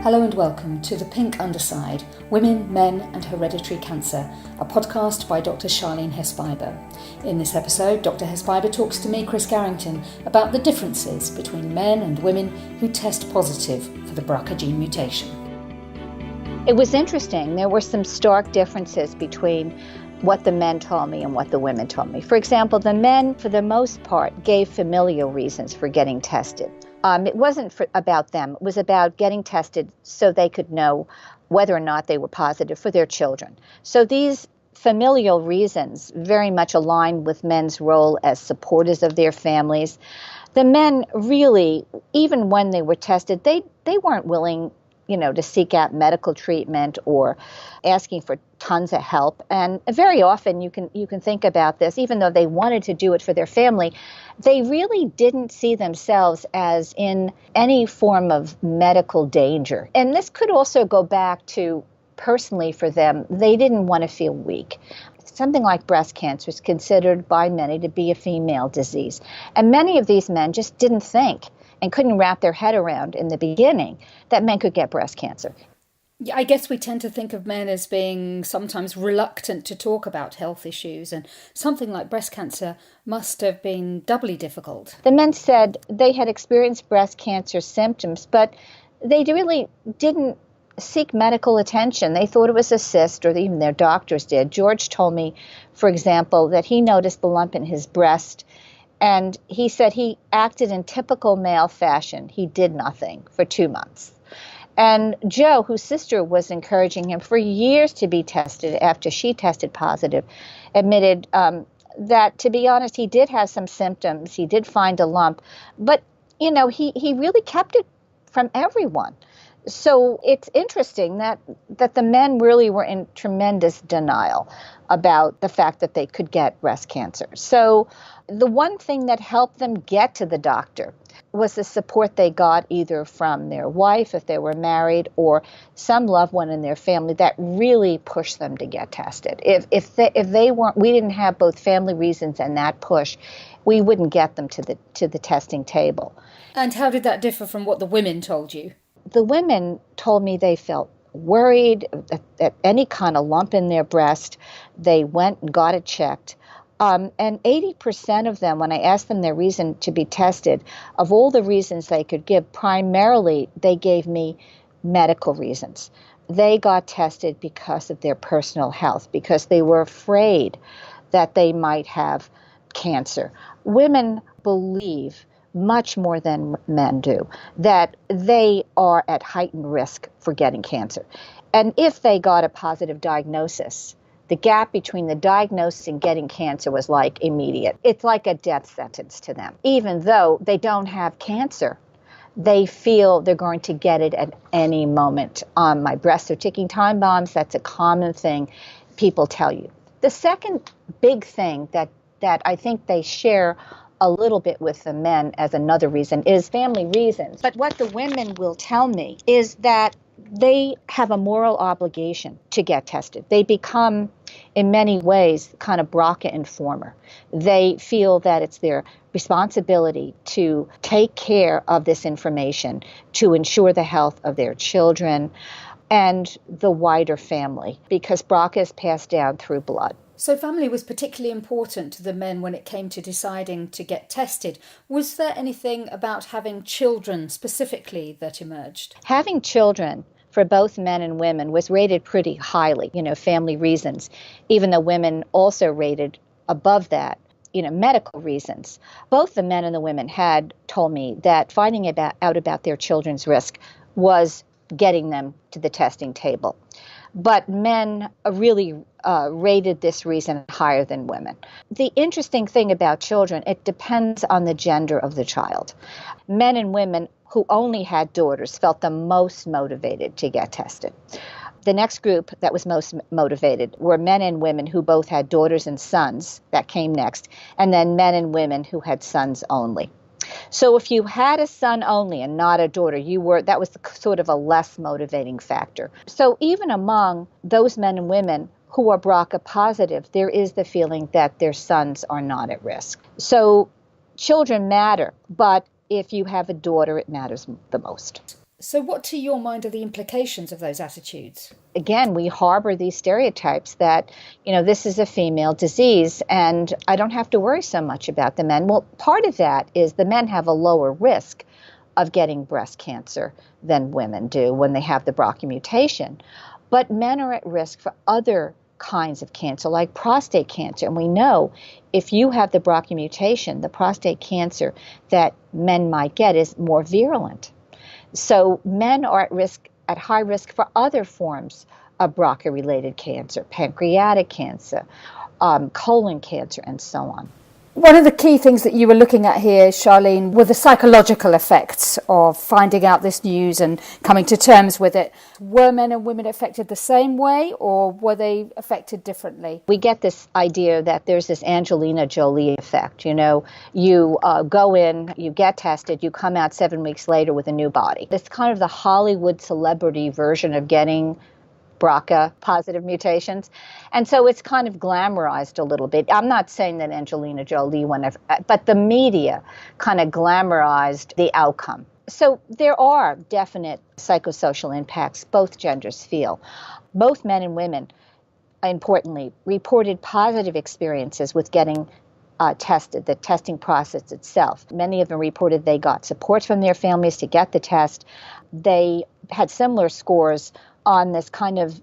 Hello and welcome to The Pink Underside, Women, Men and Hereditary Cancer, a podcast by Dr. Sharlene Hesse-Biber. In this episode, Dr. Hesse-Biber talks to me, Chris Garrington, about the differences between men and women who test positive for the BRCA gene mutation. It was interesting. There were some stark differences between what the men told me and what the women told me. For example, the men, for the most part, gave familial reasons for getting tested. It wasn't about them. It was about getting tested so they could know whether or not they were positive for their children. So these familial reasons very much align with men's role as supporters of their families. The men really, even when they were tested, they weren't willing, to seek out medical treatment or asking for tons of help. And very often you can think about this, even though they wanted to do it for their family, they really didn't see themselves as in any form of medical danger. And this could also go back to, personally for them, they didn't want to feel weak. Something like breast cancer is considered by many to be a female disease. And many of these men just didn't think and couldn't wrap their head around in the beginning that men could get breast cancer. Yeah, I guess we tend to think of men as being sometimes reluctant to talk about health issues, and something like breast cancer must have been doubly difficult. The men said they had experienced breast cancer symptoms, but they really didn't seek medical attention. They thought it was a cyst, or even their doctors did. George told me, for example, that he noticed the lump in his breast, and he said he acted in typical male fashion. He did nothing for 2 months. And Jo, whose sister was encouraging him for years to be tested after she tested positive, admitted that, to be honest, he did have some symptoms. He did find a lump, but, he really kept it from everyone. So it's interesting that the men really were in tremendous denial about the fact that they could get breast cancer. So the one thing that helped them get to the doctor was the support they got either from their wife, if they were married, or some loved one in their family that really pushed them to get tested. If they weren't, we didn't have both family reasons and that push, we wouldn't get them to the testing table. And how did that differ from what the women told you? The women told me they felt worried at any kind of lump in their breast. They went and got it checked. And 80% of them, when I asked them their reason to be tested, of all the reasons they could give, primarily they gave me medical reasons. They got tested because of their personal health, because they were afraid that they might have cancer. Women believe, much more than men do, that they are at heightened risk for getting cancer. And if they got a positive diagnosis, the gap between the diagnosis and getting cancer was like immediate. It's like a death sentence to them. Even though they don't have cancer, they feel they're going to get it at any moment. My breasts are ticking time bombs. That's a common thing people tell you. The second big thing that I think they share a little bit with the men as another reason is family reasons. But what the women will tell me is that they have a moral obligation to get tested. They become, in many ways, kind of BRCA informer. They feel that it's their responsibility to take care of this information, to ensure the health of their children and the wider family, because BRCA is passed down through blood. So family was particularly important to the men when it came to deciding to get tested. Was there anything about having children specifically that emerged? Having children for both men and women was rated pretty highly, family reasons, even though women also rated above that, medical reasons. Both the men and the women had told me that finding out about their children's risk was getting them to the testing table. But men really rated this reason higher than women. The interesting thing about children, it depends on the gender of the child. Men and women who only had daughters felt the most motivated to get tested. The next group that was most motivated were men and women who both had daughters and sons. That came next. And then men and women who had sons only. So if you had a son only and not a daughter, that was sort of a less motivating factor. So even among those men and women who are BRCA positive, there is the feeling that their sons are not at risk. So children matter, but if you have a daughter, it matters the most. So what, to your mind, are the implications of those attitudes? Again, we harbor these stereotypes that, this is a female disease and I don't have to worry so much about the men. Well, part of that is the men have a lower risk of getting breast cancer than women do when they have the BRCA mutation. But men are at risk for other kinds of cancer, like prostate cancer. And we know if you have the BRCA mutation, the prostate cancer that men might get is more virulent. So men are at high risk for other forms of BRCA-related cancer, pancreatic cancer, colon cancer, and so on. One of the key things that you were looking at here, Sharlene, were the psychological effects of finding out this news and coming to terms with it. Were men and women affected the same way, or were they affected differently? We get this idea that there's this Angelina Jolie effect. You go in, you get tested, you come out 7 weeks later with a new body. It's kind of the Hollywood celebrity version of getting BRCA positive mutations. And so it's kind of glamorized a little bit. I'm not saying that Angelina Jolie but the media kind of glamorized the outcome. So there are definite psychosocial impacts both genders feel. Both men and women, importantly, reported positive experiences with getting tested, the testing process itself. Many of them reported they got support from their families to get the test. They had similar scores on this kind of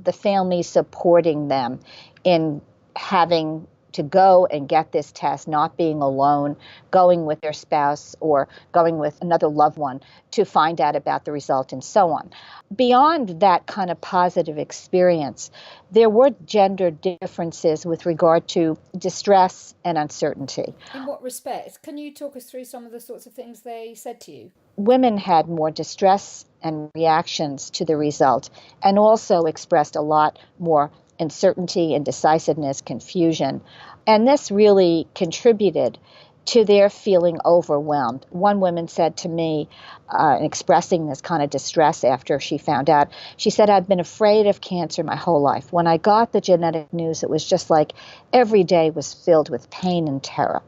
the family supporting them in having to go and get this test, not being alone, going with their spouse or going with another loved one to find out about the result and so on. Beyond that kind of positive experience, there were gender differences with regard to distress and uncertainty. In what respect? Can you talk us through some of the sorts of things they said to you? Women had more distress and reactions to the result, and also expressed a lot more uncertainty, indecisiveness, confusion. And this really contributed to their feeling overwhelmed. One woman said to me, expressing this kind of distress after she found out, she said, "I've been afraid of cancer my whole life. When I got the genetic news, it was just like every day was filled with pain and terror."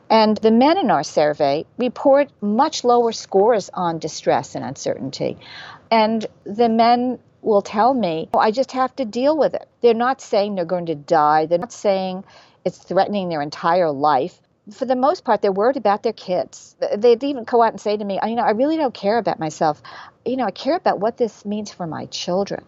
And the men in our survey report much lower scores on distress and uncertainty. And the men will tell me, I just have to deal with it. They're not saying they're going to die. They're not saying it's threatening their entire life. For the most part, they're worried about their kids. They'd even go out and say to me, I really don't care about myself. I care about what this means for my children.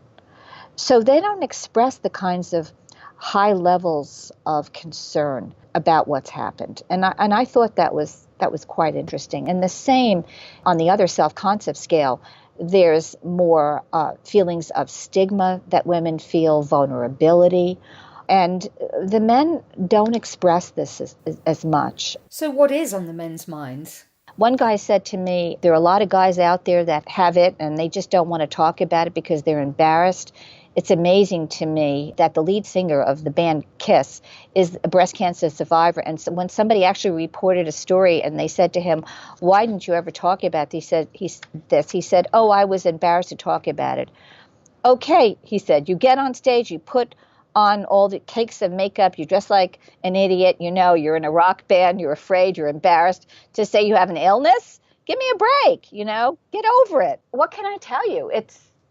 So they don't express the kinds of high levels of concern about what's happened. And I thought that was quite interesting. And the same on the other self-concept scale. There's more feelings of stigma that women feel, vulnerability, and the men don't express this as much. So what is on the men's minds? One guy said to me, there are a lot of guys out there that have it and they just don't want to talk about it because they're embarrassed. It's amazing to me that the lead singer of the band Kiss is a breast cancer survivor. And so when somebody actually reported a story and they said to him, "Why didn't you ever talk about it?" He said, "Oh, I was embarrassed to talk about it." Okay, he said, you get on stage, you put on all the cakes of makeup, you dress like an idiot, you're in a rock band, you're afraid, you're embarrassed to say you have an illness. Give me a break, get over it. What can I tell you?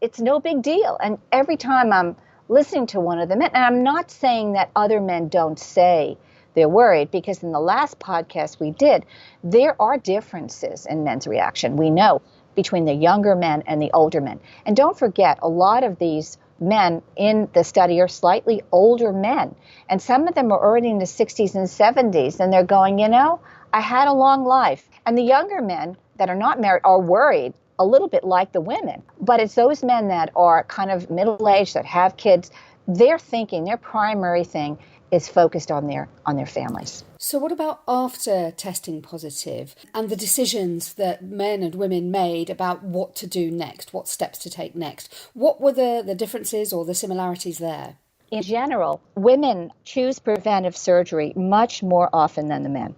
It's no big deal. And every time I'm listening to one of the men, and I'm not saying that other men don't say they're worried, because in the last podcast we did, there are differences in men's reaction. We know between the younger men and the older men. And don't forget, a lot of these men in the study are slightly older men. And some of them are already in the 60s and 70s. And they're going, I had a long life. And the younger men that are not married are worried, a little bit like the women. But it's those men that are kind of middle-aged, that have kids, they're thinking, their primary thing is focused on their families. So what about after testing positive and the decisions that men and women made about what to do next, what steps to take next? What were the differences or the similarities there? In general, women choose preventive surgery much more often than the men,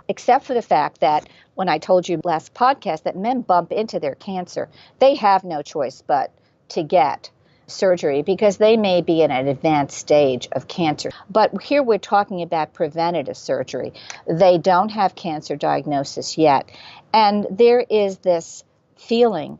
except for the fact that when I told you last podcast that men bump into their cancer, they have no choice but to get surgery because they may be in an advanced stage of cancer. But here we're talking about preventative surgery. They don't have cancer diagnosis yet. And there is this feeling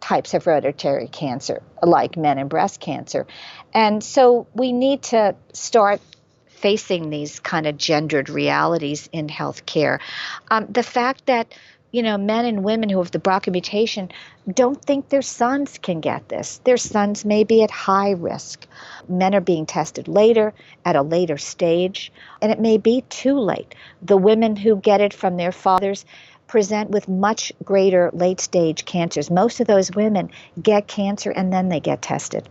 types of hereditary cancer, like men and breast cancer. And so we need to start facing these kind of gendered realities in healthcare. The fact that men and women who have the BRCA mutation don't think their sons can get this. Their sons may be at high risk. Men are being tested later, at a later stage, and it may be too late. The women who get it from their fathers present with much greater late-stage cancers. Most of those women get cancer and then they get tested.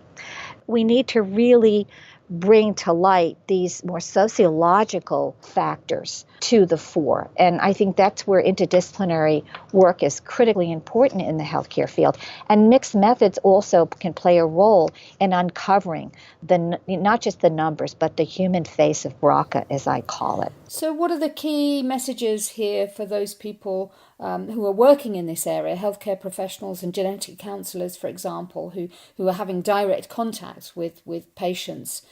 We need to really bring to light these more sociological factors to the fore. And I think that's where interdisciplinary work is critically important in the healthcare field. And mixed methods also can play a role in uncovering not just the numbers, but the human face of BRCA, as I call it. So what are the key messages here for those people who are working in this area, healthcare professionals and genetic counsellors, for example, who are having direct contact with patients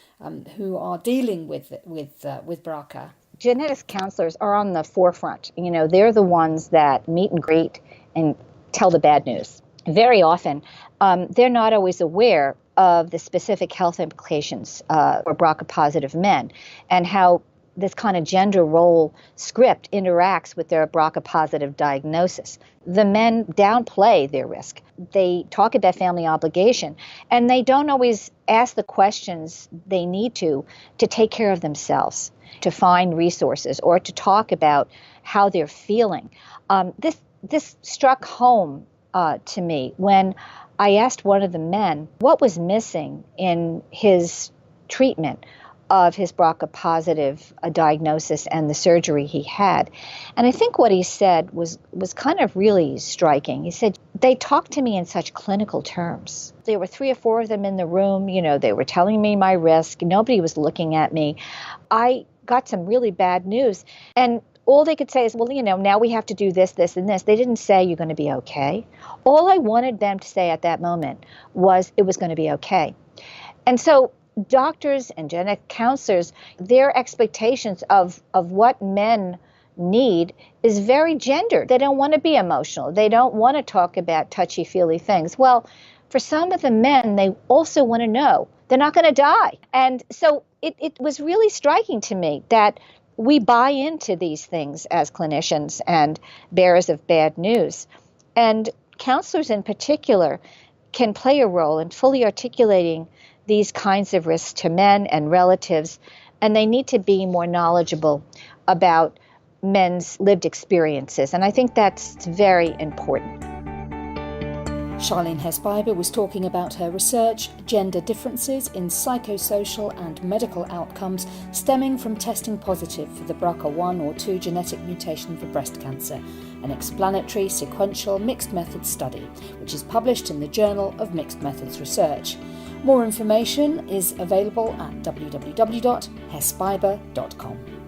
who are dealing with BRCA? Genetics counselors are on the forefront. They're the ones that meet and greet and tell the bad news. Very often, they're not always aware of the specific health implications for BRCA-positive men and how this kind of gender role script interacts with their BRCA-positive diagnosis. The men downplay their risk. They talk about family obligation, and they don't always ask the questions they need to take care of themselves, to find resources, or to talk about how they're feeling. This struck home to me when I asked one of the men what was missing in his treatment of his BRCA-positive diagnosis and the surgery he had. And I think what he said was kind of really striking. He said, they talked to me in such clinical terms. There were 3 or 4 of them in the room. They were telling me my risk. Nobody was looking at me. I got some really bad news. And all they could say is, well, now we have to do this, this, and this. They didn't say you're going to be okay. All I wanted them to say at that moment was it was going to be okay. And so doctors and genetic counselors, their expectations of what men need is very gendered. They don't want to be emotional. They don't want to talk about touchy-feely things. Well, for some of the men, they also want to know they're not going to die. And so it was really striking to me that we buy into these things as clinicians and bearers of bad news. And counselors in particular can play a role in fully articulating these kinds of risks to men and relatives, and they need to be more knowledgeable about men's lived experiences. And I think that's very important. Sharlene Hesse-Biber was talking about her research, gender differences in psychosocial and medical outcomes stemming from testing positive for the BRCA1 or 2 genetic mutation for breast cancer, an explanatory sequential mixed methods study, which is published in the Journal of Mixed Methods Research. More information is available at www.hessebiber.com.